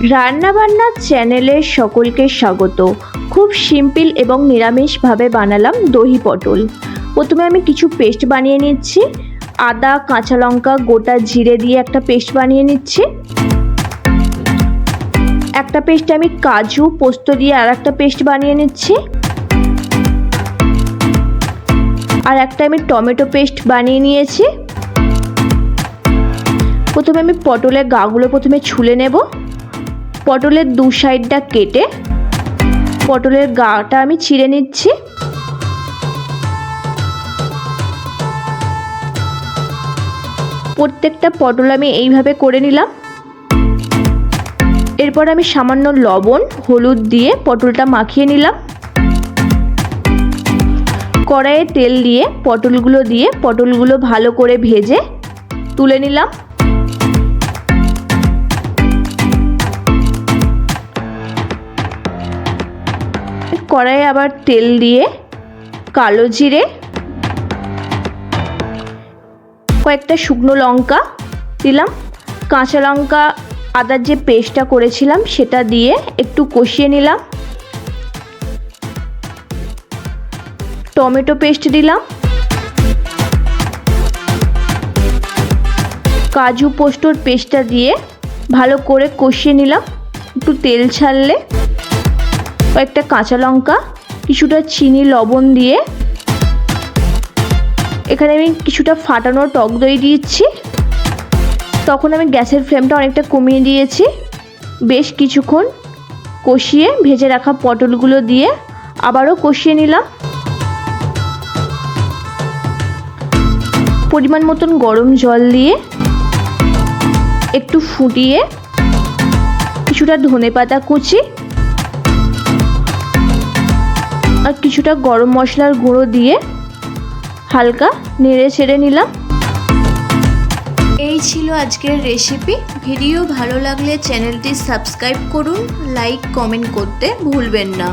রান্নাবান্নার চ্যানেলে সকলকে স্বাগত। খুব সিম্পল এবং নিরামিষভাবে বানালাম দহি পটল। প্রথমে আমি কিছু পেস্ট বানিয়ে নিচ্ছি। আদা, কাঁচা লঙ্কা, গোটা জিরে দিয়ে একটা পেস্ট বানিয়ে নিচ্ছি। একটা পেস্টে আমি কাজু, পোস্ত দিয়ে আর একটা পেস্ট বানিয়ে নিচ্ছি। আর একটা আমি টমেটো পেস্ট বানিয়ে নিয়েছি। প্রথমে আমি পটলের গাগুলো ছুলে নেব। পটলের দু সাইডটা কেটে পটলের গাটা আমি ছিঁড়ে নিচ্ছি। প্রত্যেকটা পটল আমি এইভাবে করে নিলাম। এরপর আমি সামান্য লবণ, হলুদ দিয়ে পটলটা মাখিয়ে নিলাম। কড়াইয়ে তেল দিয়ে পটলগুলো ভালো করে ভেজে তুলে নিলাম। কড়াইয়ে আবার তেল দিয়ে কালো জিরে, কয়েকটা শুকনো লঙ্কা দিলাম, কাঁচা লঙ্কা, আদার যে পেস্টটা করেছিলাম সেটা দিয়ে একটু কষিয়ে নিলাম। টমেটো পেস্ট দিলাম, কাজু পোস্তর পেস্টটা দিয়ে ভালো করে কষিয়ে নিলাম। একটু তেল ছাড়লে কয়েকটা কাঁচা লঙ্কা, কিছুটা চিনি, লবণ দিয়ে এখানে আমি কিছুটা ফাটানো টক দই দিচ্ছি। তখন আমি গ্যাসের ফ্লেমটা অনেকটা কমিয়ে দিয়েছি। বেশ কিছুক্ষণ কষিয়ে ভেজে রাখা পটলগুলো দিয়ে আবারও কষিয়ে নিলাম। পরিমাণ মতন গরম জল দিয়ে একটু ফুটিয়ে কিছুটা ধনেপাতা কুচি আর কিছুটা গরম মশলার গুঁড়ো দিয়ে হালকা নেড়ে ছেড়ে নিলাম। এই ছিল আজকের রেসিপি। ভিডিও ভালো লাগলে চ্যানেলটি সাবস্ক্রাইব করুন, লাইক কমেন্ট করতে ভুলবেন না।